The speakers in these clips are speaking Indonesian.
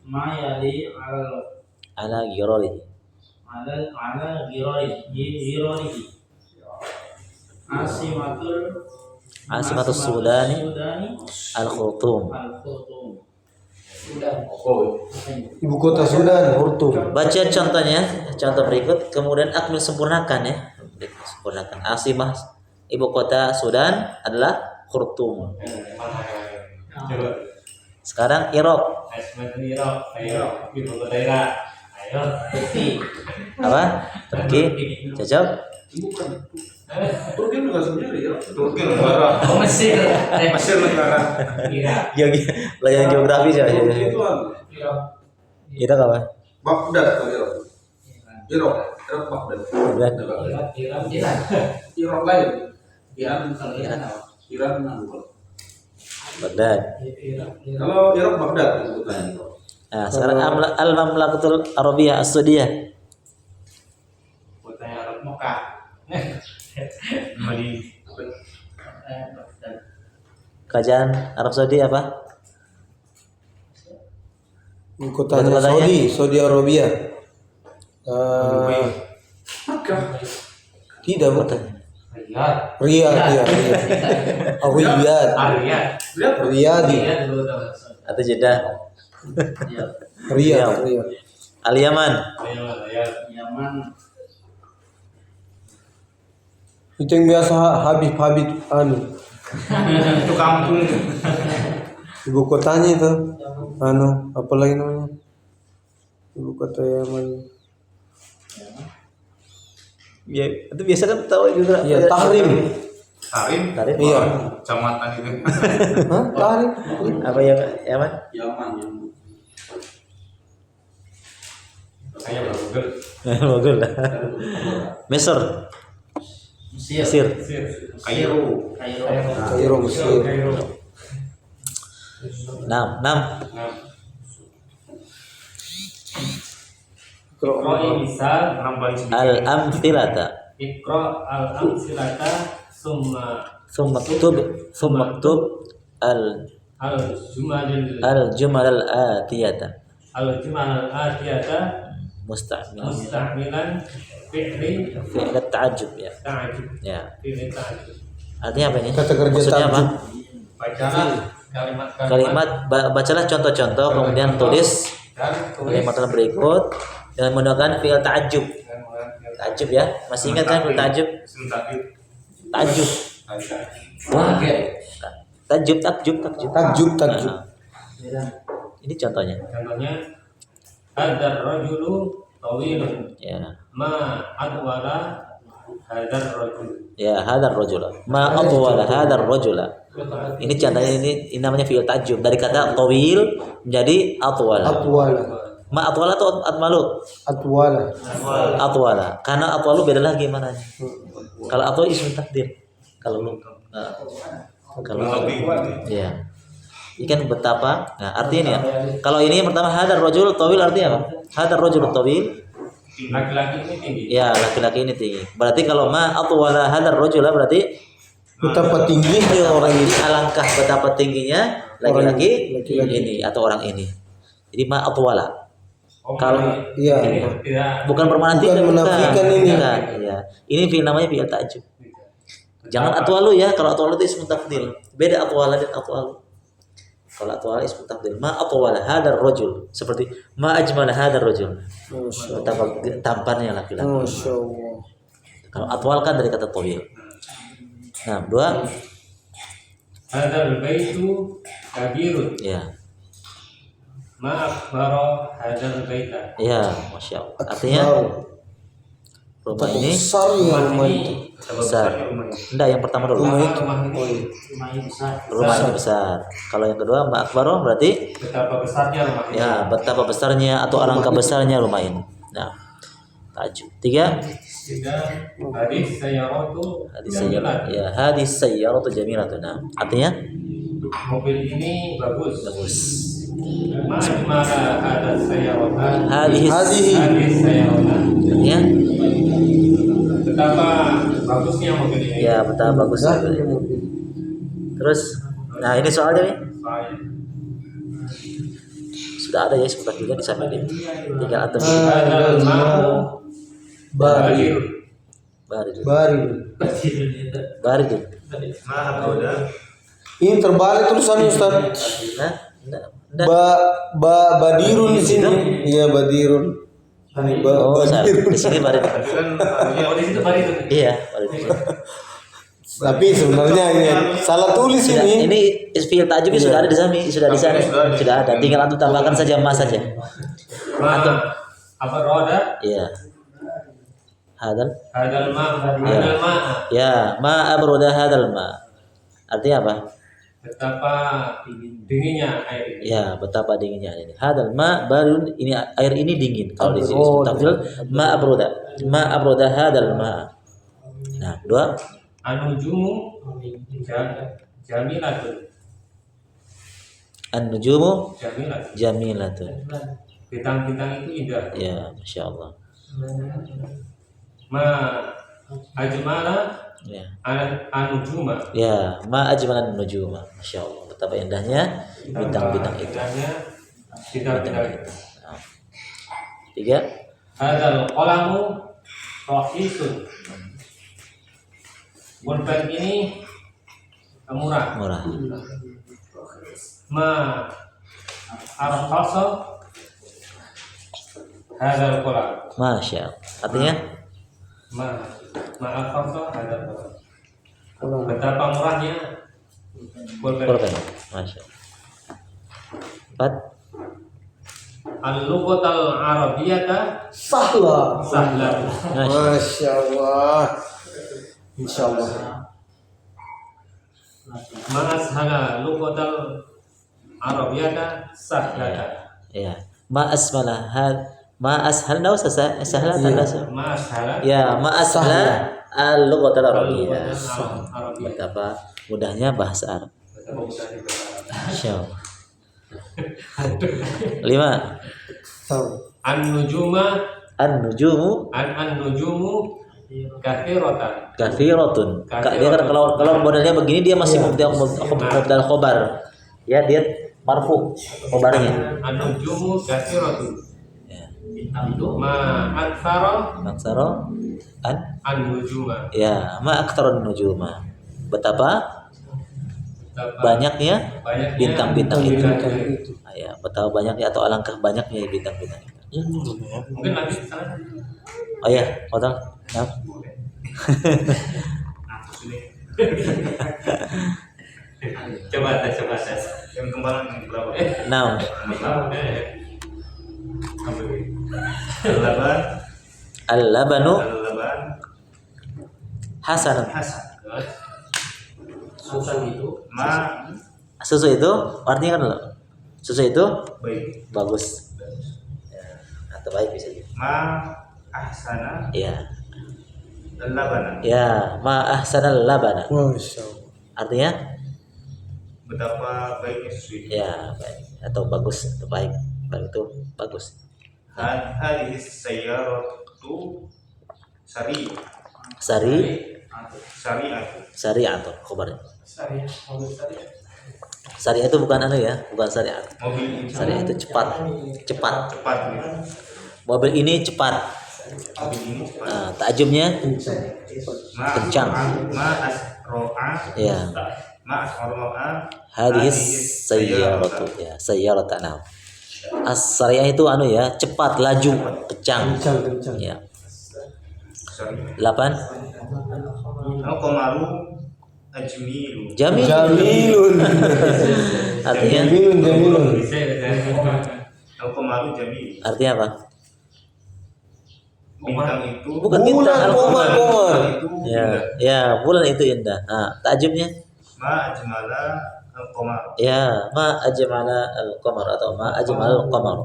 ma yali ala girori. ala girori Asimatus Sudani al-Khartoum. Ibu kota Sudan, Khartoum. Baca contohnya, contoh berikut, kemudian akmil sempurnakan ya. Sempurnakan. Asimah ibu kota Sudan adalah Khartoum. Sekarang Irak. ibu kota Irak. Ayo, Turki. Apa? Turki. Cocok? Turki juga sendiri ya. Turki negara. Oh, Mesir. Mesir negara. Irak. Ya, pelajaran geografi aja. Irak apa? Baghdad atau Irak? Irak Baghdad. Irak lain. Iran bukan. Baghdad. Kalau Irak Baghdad. Nah, sekarang Al-Mamlakatul Arabiyah As-Saudiyah. Kotanya Arab Mekah. Kerajaan Arab Saudi apa? Kotanya Saudi Arabia. Tidak bukan. Riyadh. Atau Jeddah? Riyadh. Al-Yaman. Yaman. Itu yang biasa Habib anu. Itu kampung. Ibu kotanya itu apa lagi namanya? Ibu kota Yaman. Ya, itu biasa kan tahu juga. Iya, Tahrim. Tahrim. Iya. Kecamatan itu. Hah? Tahrim. Apa ya, Yaman? Yaman. Saya Google. Bagus lah. Mesir. Mesir. Kairo Mesir. 6. Al-amthilata. Iqra al-amthilata Summa maktub al-jumalil al-jumal al-atiyata. al-jumal al-atiyata Musta'milan fi'li fi'l ta'ajjub ya. ta'ajub. Ya. Fi'li ta'ajub. Artinya apa ini? Kata kerja Maksudnya apa? ta'ajub. Bacalah Kalimat bacalah contoh-contoh kemudian tulis kalimat berikut dengan menggunakan fi'il ta'ajjub. Ta'ajjub ya. Masih ingat kan fi'il ta'ajjub? Ta'ajjub. Wah. Takjub. Takjub. Ini contohnya. Contohnya hadar rajulu tawilun Ya. ma adwala hadar rajul. Ya, hadar rajula. Ma atwala hadar rajula. Ini contohnya ini namanya fi'il ta'ajjub dari kata tawil menjadi atwala. Ma atwala atau atmalu? Atwala. Karena atwalu beda lagi mananya. Kalau atwal ism takdir. Kalau lu ya. Ini kan betapa. Nah, artinya ini ya. Kalau ini yang pertama hadar rajul tawil artinya apa? Hadar rajul tawil. Laki-laki ini tinggi. Ya, laki-laki ini tinggi. Berarti kalau ma atwala hadar rajula berarti betapa tingginya orang ini. Alangkah betapa tingginya laki-laki ini atau orang ini. Jadi ma atwala. Kalau iya, bukan permanen tinggi, menafikan ini. Bukan, ya. Ini namanya fi'il ta'ajjub. Jangan atwalu ya, kalau atwalu itu ismu tafdhil. Beda atwala dan atwalu. Kalau atwala ismu tafdhil, ma atwala hadar rajul, seperti ma ajmala hadar rajul. Betapa tampannya laki-laki. Masyaallah. Kalau atwal kan dari kata tawil. Nah, 2. Hadal baitu kabirun. Ya. Ma akbara hadal baita. Ya, Masya Allah. Artinya rumah ini besar ya rumah itu. besar. Enggak, yang pertama dulu. Rumah itu. Rumah ini besar. Kalau yang kedua ma akbaro berarti Betapa besarnya rumah ini. ya betapa besarnya atau alangkah besarnya rumah ini. Nah, ta'ajjub. 3. Hadis sayyaratu jamilah. Ya, hadis sayyaratu jamilatun. Nah, artinya Mobil ini bagus. Ma ajmala hadas sayyarata. hadis Hadis sayyarata. artinya Betapa bagusnya mobil ini. ya betapa bagus. Terus nah ini soalnya nih. Soalnya. sudah ada ya ismu tafdilnya di sana ini. Tinggal antum Hadal ma'u Barir. baridun. Barir. Baridun. Ma abroda. Ini terbalik tulisannya Ustaz. Nah, enggak. Badirun di sini. Iya, Badirun. Oh, salah. Di sini baridun. Tapi kan harusnya Oh, di situ bari itu. Iya, baridun. Tapi sebenarnya ini salah tulis Sudah, ini. ini fi'il ta'jib sudah ada di sana, sudah di sana. Sudah ada. Tinggal antum tambahkan saja ma saja. Antum. Apa roda? Iya. Hadal. Hadal ma'a. Ya, ma abroda hadal ma. Artinya apa? Betapa dinginnya air ini. Ya, betapa dinginnya ini. Hadal ma baridun, ini air ini dingin. Kalau di sini ismu tafdil ma abroda. Ma abroda hadal ma. Nah, dua. Anujumu jamilatun. An-nujumu Jamilatun. jamilatun. Bintang-bintang itu indah. Ya, Masya Allah. Ma ajmala Ya. anujuma. Ya, ma ajmalan nujuma. Masya Allah. Betapa indahnya bintang-bintang itu. Indahnya bintang-bintang itu. Nah. Tiga. Hadal qalamu rahisun. Pulpen ini murah. Murah. Ma arqasa hadal qalam. Masya Allah. Artinya? Ma arqasa hadal qalam. Betapa murahnya pulpen. Pulpen. Masya Allah. Empat. Al-lughatal arabiyyata Sahla. sahlan. Masya Allah. Masya Allah. Insya Allah. Ma ashala lughatal arabiyyata sahlatan. Ya. Ma asmala ma ashal nau sahla tanda. Ma ashala Ya, ma ashala al-lughatul arabiyyah. arabiyyah. Betapa mudahnya bahasa Arab. Masya Allah. Lima. An-nujuma An-nujumu an-nujumu kathiratan. kathiratun. Dia kan kalau modelnya begini dia masih mubdal khobar. Ya, dia marfu khobarnya. An-nujumu kathiratun. Ya. Ma aktsara Maksaro an-nujuma. ya, ma aktsarun nujuma. Betapa banyaknya bintang-bintang itu. Ya, betapa banyaknya atau alangkah banyaknya bintang-bintang itu. Mungkin nanti di sana. Oh ya, potong. Nah. Coba tes. yang kembaran yang berapa? Nah, Al-laban, al-labanu al-laban, hasanun. hasan. Susan itu Ma Susu itu artinya kan lo. Susu itu baik. bagus. Ya, atau baik bisa juga. Ma ahsana Ya. al-labana. Ya, ma ahsanal labana. Masya Allah. Artinya Betapa baiknya susu itu. ya baik atau bagus atau baik. Baik itu bagus. Hadhihi sayyaratu sari sari'atu. Syariat khabarnya. Syariat itu bukan anu ya, bukan syariat. Mobil ini Syariat itu cepat. cepat gitu. Mobil ini cepat. Mobil ini cepat. Nah, takjubnya Ma kencang. Ma asro'a. Ya. Ma asro'a. Hadis sayyaratu ya, sayyarat nah. As-syariah itu anu ya, cepat, laju, kencang. Kencang. Ya. Sorry. 8. Al-qamaru ajmilu. Jamil. Jamilun. Artinya Jamilun. Al-qamaru jamil. artinya apa? Bintang itu Bukan bintang, Bulan, Komar. itu Ya, ya, bulan itu indah. Nah, takjubnya ma ajmala al-qamar. ya, ma ajmala al-qamar atau ma ajmal al-qamar.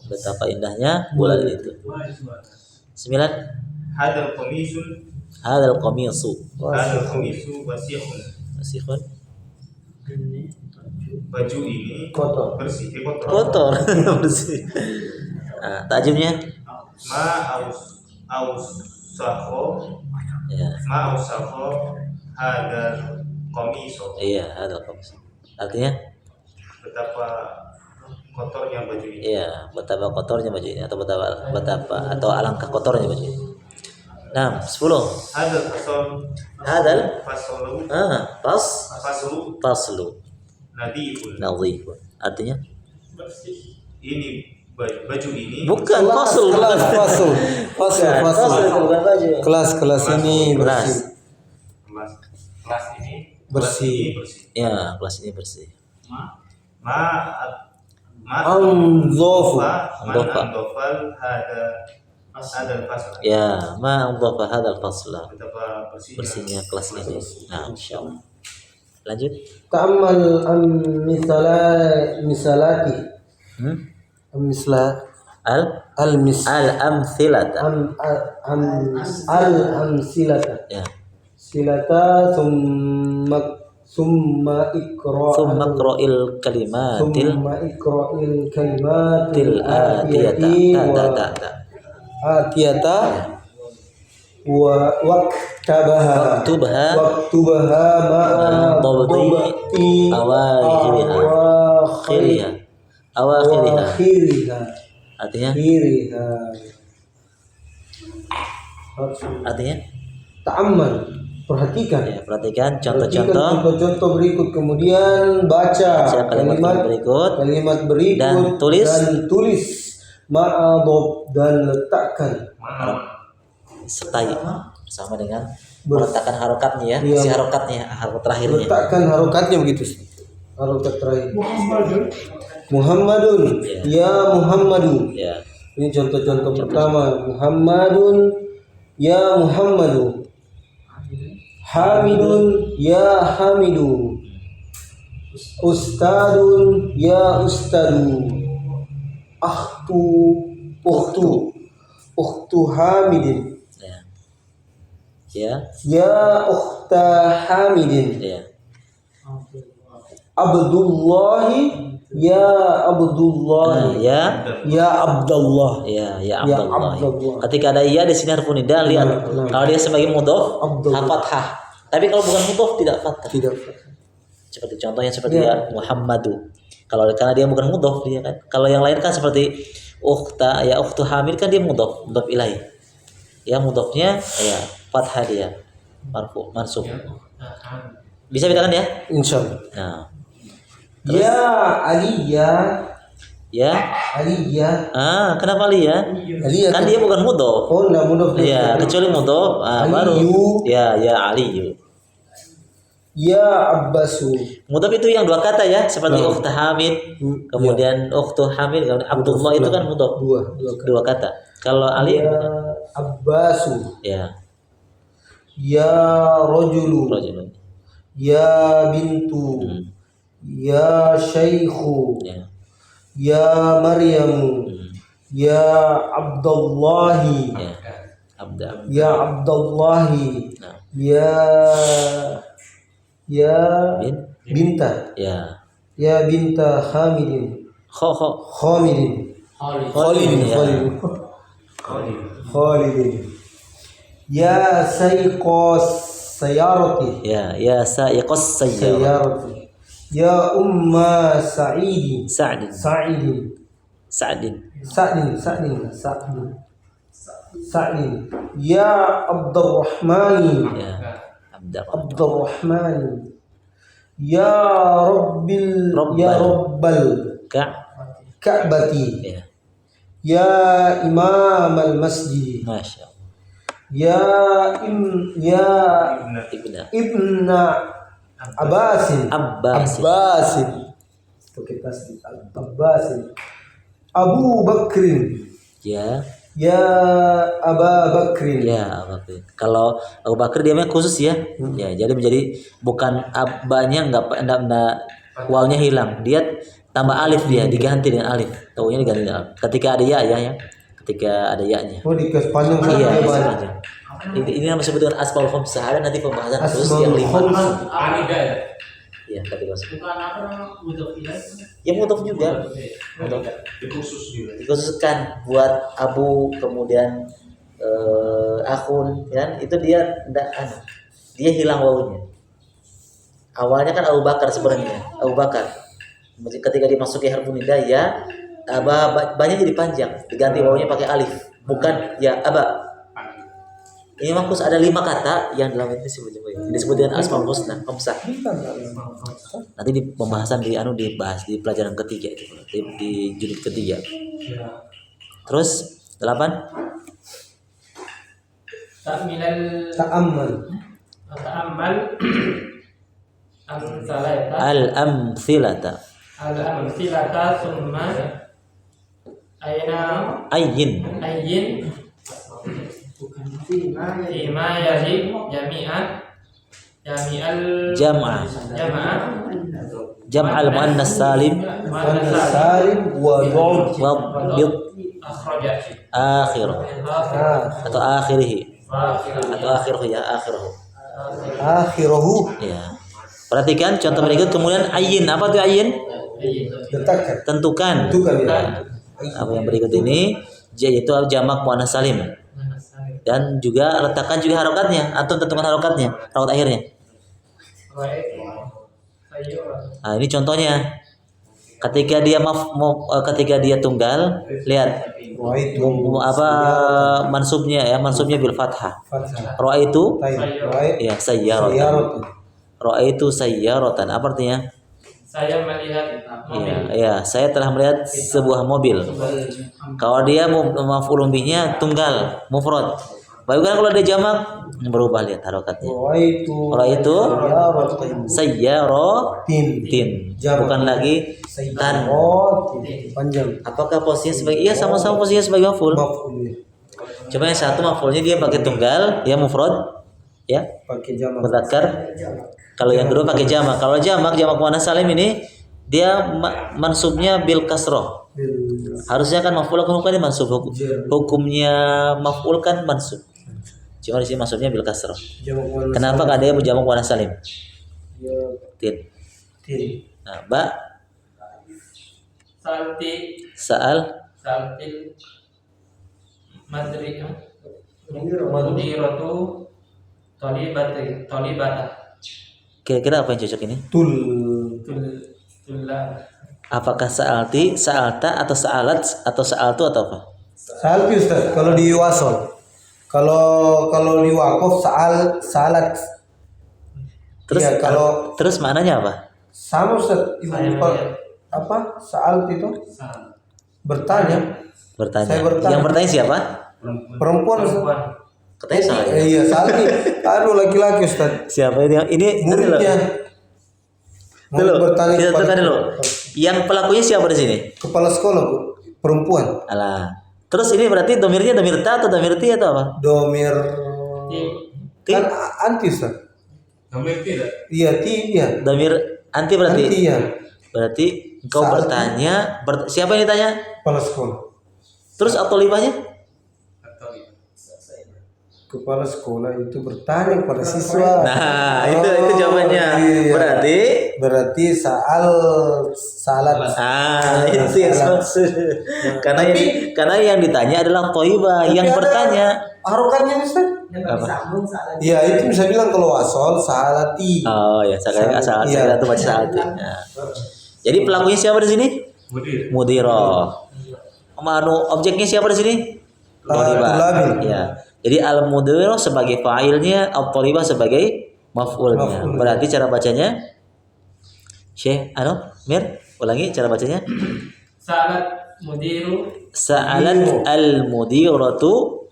Betapa indahnya bulan itu. 9. Hadal qamisun Hadal qamisu hadal qamisu wasikhun. masihun Baju ini Kotor. bersih, kotor. kotor bersih. Nah, takjubnya Ma aus sakho ya. ma aus sakho hadal qamisu. Iya, hadal qamis. Artinya Betapa kotornya baju ini. Iya, betapa kotornya baju ini atau betapa atau alangkah kotornya baju ini. Nah, 10. Hadal fasol Hadal fasolu faslu faslu nadifun. nadhifun. Artinya Ini baju ini bukan fasl, kelas fasl itu bukan baju. kelas ini Kelas. bersih Kelas ini bersih. Ya, kelas ini bersih. ma Anzofu. andofal hadal fasl. Ya, ma adhafa hadzal fasla. Betapa Bersihnya kelas ini. Nah, insyaallah. Lanjut. Ta'ammal misalati. Misla Al-amthilata. al-amsilata. Ya. Silata summa Tsumma qra'il kalimatil ikra'il kalimatil atiyata. atiyata wa waktabaha Waktubha ma'a dhabti awakhiriha. Artinya ta'ammal, perhatikan perhatikan contoh-contoh berikut, kemudian baca kalimat berikut dan tulis ma'adhab dan letakkan sertai sama dengan meletakkan harokatnya ya, Iya. si harokatnya, harokat terakhirnya. letakkan harokatnya begitu, harokat terakhir. Muhammadun, ya Muhammadu. Ya. Ini contoh-contoh pertama. Muhammadun, ya Muhammadu. Hamidun, ya Hamidu. Ustadun, ya Ustadu. Ukhtu Hamidin, Ya. ya Ukhta Hamidin. Ya. Abdullahi, ya Abdullahi. Ya. Ya Abdullah. Ya Ya Abdullah. Abdullah. Ketika ada ya di sini harfu nida, lihat Nah. kalau dia sebagai mudhof Abdullah. fathah. Tapi kalau bukan mudhof tidak fathah. Tidak. Seperti contohnya seperti Ya. ya Muhammadu. Kalau karena dia bukan mudhof dia kan. Kalau yang lain kan seperti ukhta, ya ukhtu hamid kan dia mudhof ilaih. Ya mudhofnya ya fathah dia. Marfu, mansub. Bisa bedakan ya? Insyaallah. Nah, Ya Ali, ya ya. Ali, ya Kenapa Ali ya? Ali, ya Kan dia bukan mudhof. Oh, enggak mudah. Iya, kecuali mudhof baru. Aliyu. Ya Aliyu. Ya Abbasu. Mudhof itu yang dua kata ya, seperti Nah. ukhta Hamid, kemudian ukhtu Hamid, kemudian Abdullah itu kan mudhof. Dua kata. Kalau Ali Ya Abbasu. ya Ya Rajulu. rajulun. Ya Bintu. Ya Syaikhu. Ya. Ya Maryamu. Hmm. Ya Abdullahi. Ya. Abda. Ya Abdullahi. Nah. Ya Ya. Binta. Ya Binta Hamidin. Kho. Khalidin. Khalidin, ya. Khalidin. Ya Sayqas Sayarati. Ya sa'iqas sayyara. Sayarati. Ya Umma Sa'idi. Sa'din. Sa'idin. Sa'din. Ya Abdurrahmani. Ya. Abda. Abdurrahmani. Ya Rabbil. Rabbal. Ya Rabbal Ka. Ka'bati. Ya. Ya Imam al-Masjid. Masya Allah. Ya Ibna. Abbasin. Abbas. Pakai tasdid. Abbasin. Abu Bakrin. Ya. Ya Aba Bakrin. Ya, Abu Bakar. Kalau Abu Bakar dia memang khusus ya. Ya, jadi menjadi bukan abanya enggak wawnya hilang. Dia tambah alif dia, diganti dengan alif. Taunya diganti dengan alif. Ketika ada ya. Ketika ada ya-nya. Oh, di panjang Iya, saja, Pak. sengaja. Ini yang disebut dengan asmaul khamsah. Ada nanti pembahasan khusus Asmaul yang 5. khamsah. Anida ya. Iya, tadi Mas. Bukan apa namanya mudhof ilaih. Ya mudhof juga. Mudhof. Dikhususkan buat Abu, kemudian akun kan itu dia dia hilang wawunya. Awalnya kan Abu Bakar sebenarnya. Abu Bakar. Ketika dimasuki harfu nida ya banyak jadi panjang, diganti wawunya pakai alif, bukan ya aba. Ini mampus ada 5 kata yang dalam ini disebut dengan asmaul husna, khamsah. Nanti di pembahasan dibahas di pelajaran ketiga itu, di jilid ketiga. Terus 8 ta'ammal al-amthilata summa ayyin fima yali jami'al jam'al muannas salim salim wa yu'd wa bid akhraja akhir atau akhirih ya akhirahu ya. Perhatikan contoh berikut, kemudian ayyin. Apa tuh ayyin? letakkan Tentukan. ya. Apa yang berikut ini yaitu jamak muannas salim, dan juga letakkan juga harokatnya atau tentukan harokatnya, harokat akhirnya. Nah, ini contohnya. Ketika dia ketika dia tunggal, lihat mansubnya ya, mansubnya bil fathah. Ra'aitu ya sayyaratan. Ra'aitu sayyaratan. Apa artinya? Saya melihat mobil. Ya, saya telah melihat sebuah mobil. Kalau dia maf'ulun bihnya tunggal, mufrad. Bagaimana kalau dia jamak? Berubah, lihat harokatnya. Ra'aitu sayyaratin. Bukan lagi tan. panjang Apakah posisinya sebagai sama-sama posisinya sebagai maf'ul? Cuma yang satu maf'ulnya dia pakai tunggal, ya mufrad, ya pakai jamak mudzakkar. Kalau yang kedua pakai jamak. Kalau jamak muannas salim ini dia mansubnya bil kasroh. Harusnya kan maf'ul, hukumnya mansub. Hukumnya maf'ul kan mansub. Cuma di sini maksudnya bil kasroh. Kenapa enggak ada yang jamak muannas salim? Tin. Nah, ba saltil madri mudiratu tolibata. Kira-kira apa yang cocok ini? Apakah sa'alta atau sa'alat atau sa'altu atau apa? Sa'alti Ustaz, kalau di wasol. Kalau di waqaf sa'alat. Terus ya, terus maknanya apa? Sama Ustaz. Apa? Sa'alt itu? Bertanya. Saya bertanya. bertanya. Yang bertanya siapa? Perempuan Ustaz. Katanya saya. Iya, Sa'alti. Laki-laki Ustaz. Siapa ini? Ini Muridnya. Dulu. Bertanya Kita kepada tekan dulu. Yang pelakunya siapa di sini? Kepala sekolah, Bu. Perempuan. Alah. Terus ini berarti domirnya domir ta atau domir ti atau apa? Domir Ti. kan anti Ustaz. Domir tidak. Iya, ti iya. Domir anti berarti. Anti ya. Berarti engkau Sa'alti. bertanya, siapa yang ditanya? Kepala sekolah. Terus atolibahnya? Kepala sekolah itu bertanya kepada siswa. Nah, itu jawabannya. Iya. Berarti salat. Itu yang maksud. Karena yang ditanya adalah toibah, yang bertanya. Harokatnya Ustaz? Iya, itu bisa bilang kalau wasol salati. Oh ya, saya itu baca salati. Nah. Jadi pelakunya siapa di sini? Mudiro. Objeknya siapa di sini? Tolibah. Ya. Jadi al-mudiro sebagai fa'ilnya, al-tolibah sebagai maf'ulnya. Berarti cara bacanya Syekh Mir, ulangi cara bacanya. Sa'alat al-mudiratu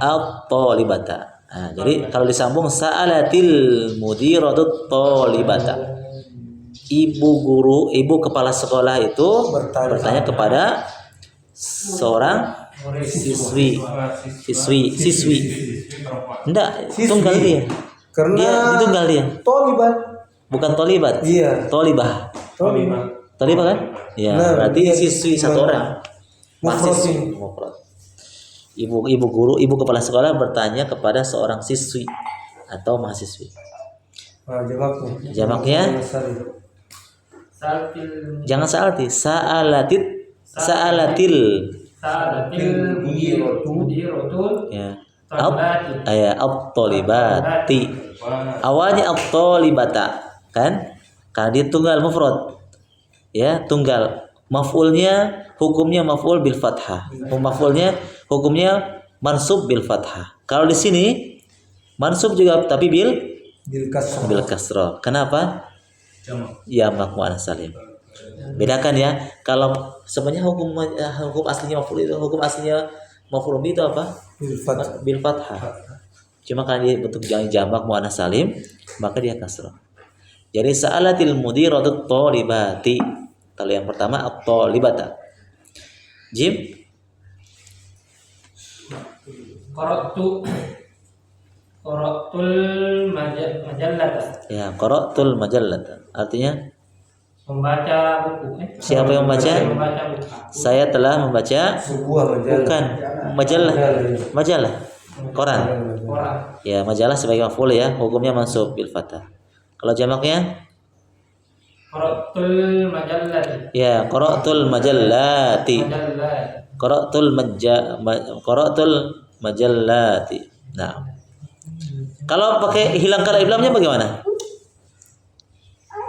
at-talibata. Nah, jadi kalau disambung sa'alatil mudiratu talibata. Ibu kepala sekolah itu bertanya kepada seorang siswi. Enggak, tunggal dia. Karena Dia ditunggal dia. Tolibat. Bukan tolibat. Iya. Tolibah kan? Iya, Nah, berarti siswi satu orang. Mufrad. Mufrad. Ibu kepala sekolah bertanya kepada seorang siswi atau mahasiswi. Jamaknya. Jamaknya jangan sa'alatil mudiratu ya at-talibati Awalnya at-talibata, kan? Karena dia tunggal mufrad. Ya, tunggal. Maf'ulnya hukumnya maf'ul bil fathah. Maf'ulnya hukumnya mansub bil fathah. Kalau di sini mansub juga tapi bil kasrah. Kenapa? Jamak muannats salim. Bedakan ya. Kalau sebenarnya hukum aslinya maf'ul itu, hukum aslinya maf'ul itu apa? Bil fathah. Cuma karena dia bentuk jamak muannats salim, maka dia kasrah. Jadi sa'alatil mudiratu thalibati. Kalau yang pertama at-talibata. Jim? Qara'tul majallata. Ya, qara'tul majallata. Artinya Membaca buku. siapa yang membaca? Membaca buku. Saya telah membaca Sebuah majalah. bukan majalah. Koran. Orang. Ya, majalah sebagai maf'ul ya, hukumnya mansub bil fathah. Kalau jamaknya? Qara'tul majallati. Ya, qara'tul majallati. Majallat. Qara'tul majallati. Nah. Kalau pakai hilangkan alif lamnya bagaimana?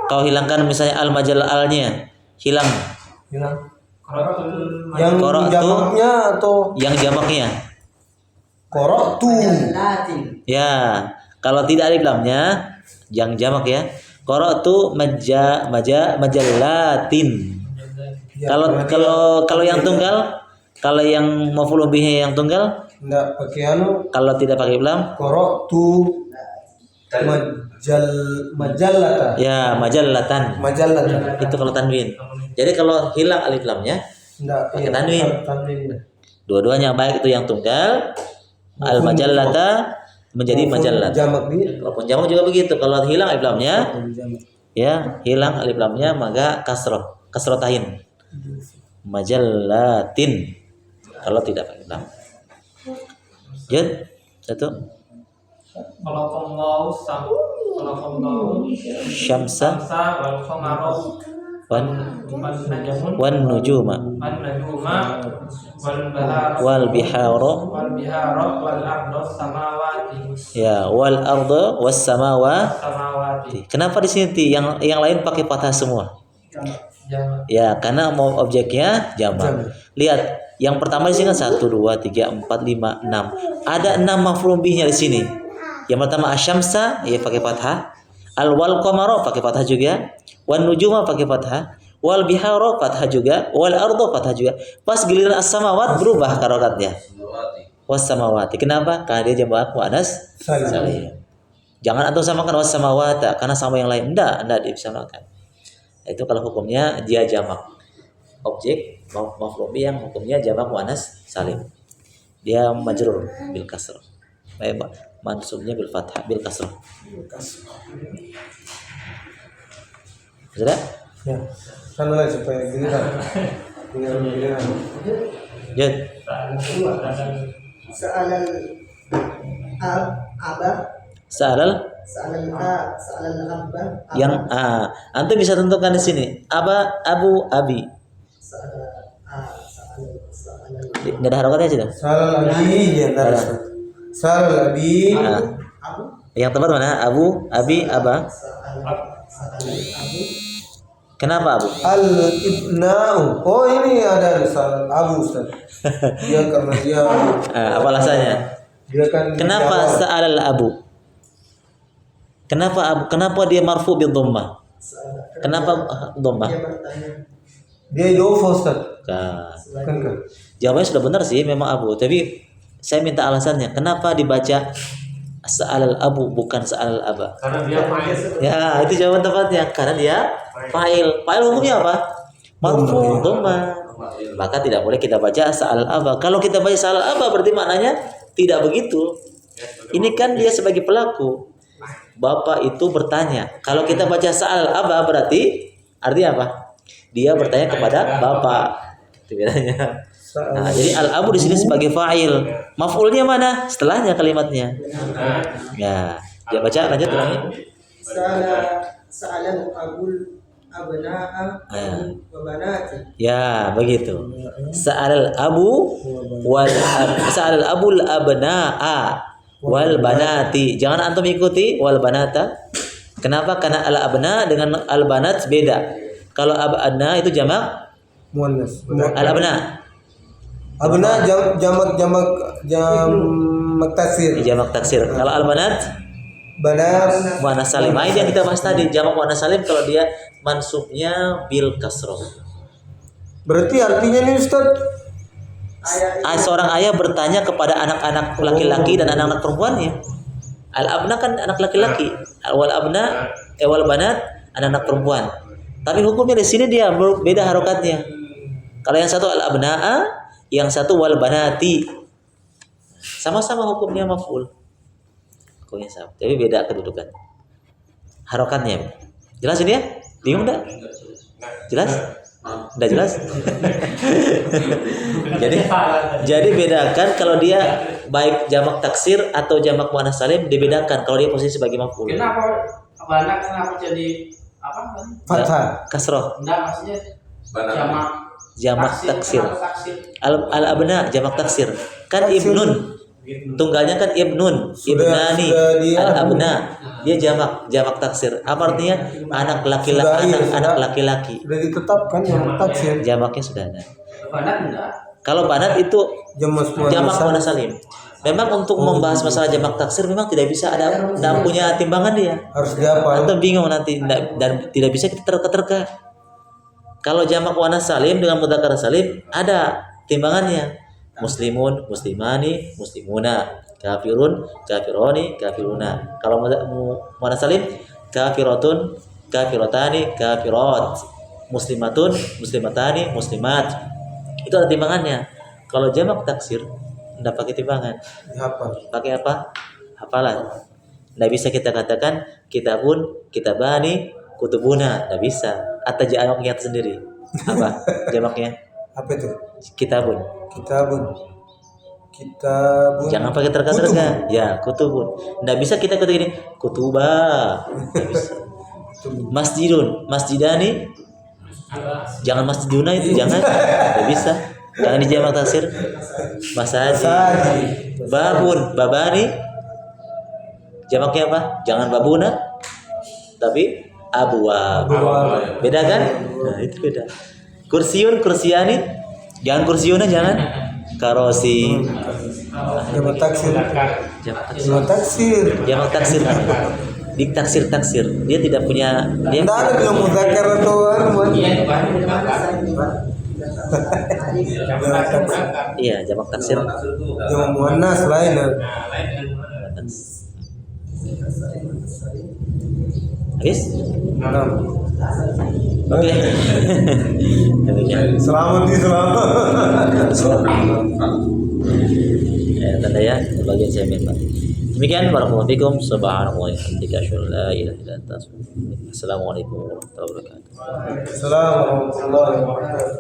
Kalau hilangkan misalnya al majallah alnya, hilang. Qara'tul Yang Qara'tu. jamaknya atau Yang jamaknya. qara'tu. Ya, kalau tidak alif lamnya, yang jamak ya. Qara'tu majallatin. Kalau yang tunggal, kalau yang maf'ul bihi yang tunggal, Enggak pakai anu. kalau tidak pakai alif lam, Qara'tu majallata. ya majallatan. Majallata. Itu kalau tanwin. Jadi kalau hilang alif lamnya, Enggak pakai tanwin. Tanwin. dua-duanya baik itu yang tunggal, al majallata menjadi majallat. Jamak dia. Walaupun jamak juga begitu. Kalau hilang alif lamnya, ya hilang alif lamnya maka kasroh tahin. Majallatin. Kalau tidak pakai lam. Jad, satu. Khalaqallahu Syamsa wal qamara wan najamun nujuma wan najuma wal bahara wal bihara wal ardu samawati ya wal arda was samawati. Kenapa di sini Ti? Yang lain pakai fathah semua? Jamak. Ya, karena mau objeknya jamak. Lihat, yang pertama di sini kan 1 2 3 4 5 6. Ada 6 maf'ul bihnya di sini. Yang pertama asyamsa ya pakai fathah, al wal qamara pakai fathah juga, wan nujuma pakai fathah, wal bihara fathah juga, wal ardu fathah juga. Pas giliran as-samawat berubah harokatnya. Was samawati. Kenapa? Karena dia jamak muannats salim. Jangan antum samakan was samawata karena sama yang lain. Enggak disamakan. Itu kalau hukumnya dia jamak. Objek maf'ul bih yang hukumnya jamak muannats salim. Dia majrur bil kasrah. Mansubnya bil fathah bil kasrah. Sudah? Ya. Kan lah supaya giliran. Giliran. Jad. Sa'alal abah Sa'alal sa'alal abah yang antum bisa tentukan di sini. Abu, abi. Enggak ada harokatnya sih. Salah lagi ya ntar. Salah lagi. Yang tepat mana? Abu, abi, aba. Kenapa Abu? Al ibna'u. Oh ini ada salah Abu Ustaz. Dia karena dia Apa alasannya? dia kan Kenapa dijawab. sa'alal Abu? Kenapa Abu? Kenapa dia marfu bil dhammah? Kenapa dhammah? Dia idhofa Ustaz. Nah, Kan kan. jawabannya sudah benar sih memang Abu, tapi saya minta alasannya. Kenapa dibaca sa'alal Abu bukan sa'alal Aba? Karena dia fa'il. Ya, itu jawaban tepatnya. Karena dia fa'il. Fa'il hukumnya apa? Marfu dhammah. Maka tidak boleh kita baca sa'alal Aba. Kalau kita baca sa'alal Aba berarti maknanya tidak begitu. Ini kan dia sebagai pelaku. Bapak itu bertanya. Kalau kita baca sa'alal Aba berarti artinya apa? Dia bertanya kepada bapak. Itu bedanya. Nah, jadi al-abu di sini sebagai fa'il. Maf'ulnya mana? Setelahnya kalimatnya. Ya, dia baca lanjut ulangi. Sa'alal abul abna'a wa banati. Ya, begitu. Sa'alal abu wal sa'alal abul abna'a wal banati. Jangan antum ikuti wal banata. Kenapa? Karena al abna dengan al banat beda. Kalau abna itu jamak Muannas. al abna. Abna jamak taksir. Jamak taksir. Kalau al banat Banat muannas salim. Nah, ini yang kita bahas tadi, jamak muannas salim kalau dia mansubnya bil kasroh. berarti artinya nih Ustaz, Seorang ayah bertanya kepada anak-anak laki-laki dan anak-anak perempuannya. Al abna kan anak laki-laki, wal abna wal banat anak-anak perempuan. Tapi hukumnya di sini dia beda harokatnya. Kalau yang satu al abnaa, yang satu wal banati. Sama-sama hukumnya maf'ul. Hukumnya sama, tapi beda kedudukan. Harokatnya. Jelas ini ya? Bingung enggak? Jelas? Udah jelas? jadi bedakan kalau dia baik jamak taksir atau jamak muannas salim, dibedakan kalau dia posisi sebagai maf'ul. Kenapa banyak kenapa jadi apa kan? fathah. Kasroh. Enggak maksudnya jamak Taksir. kenapa taksir? Al abna jamak taksir. Kan ibnun. Tunggalnya kan ibnun, ibnani, sudah dia- al abna. Dia jamak taksir. Apa artinya? Anak laki-laki, anak laki-laki. Sudah ditetapkan jamak taksir. Jamaknya sudah ada. Banyak enggak? Kalau banat itu Jamak jamak muannas salim. Memang untuk membahas masalah jamak taksir memang tidak bisa ada, tidak punya timbangan dia. harus dihafal. Antum bingung nanti dan tidak bisa kita terka-terka. Kalau jamak muannas salim dengan mudzakkar salim ada timbangannya. Muslimun, muslimani, muslimuna, kafirun, kafironi, kafiruna. Kalau muannas salim kafiratun, kafiratani, kafirat. Muslimatun, muslimatani, muslimat. Itu ada timbangannya. Kalau jamak taksir tidak pakai timbangan. Dihafal. Pakai apa? Hafalan. Tidak bisa kita katakan kitabun, kitabani, kutubuna. Tidak bisa. Atau jamaknya sendiri. Apa jamaknya? Apa itu? Kitabun. Kitabun. Jangan pakai terka-terka. Ya, kutubun. Tidak bisa kita kata gini, kutuba. Tidak bisa. Masjidun, masjidani. Jangan masjiduna itu jangan. Tidak bisa. Jangan dijamak taksir. Masajid. Babun, babani. Jamaknya apa? Jangan babuna. Tapi abwab. Beda kan? Nah, itu beda. Kursiun, kursiani. Jangan kursiuna jangan. Karosi. Jamak taksir. Jamak taksir. Jamak taksir. Jamak taksir. Di taksir. Dia tidak punya dia Tidak ada bilang mudzakkar atau anu. iya, jamak taksir. Jamak muannas lain. Habis? Nah. Oke. Demikian. Selamat di selamat. Tanda ya, bagian saya minta. Demikian barakallahu fikum, subhanallahi wa bihamdihi, asyhadu an la ilaha illa anta, astaghfiruka wa atubu ilaik. Assalamualaikum warahmatullahi wabarakatuh. Assalamualaikum warahmatullahi wabarakatuh.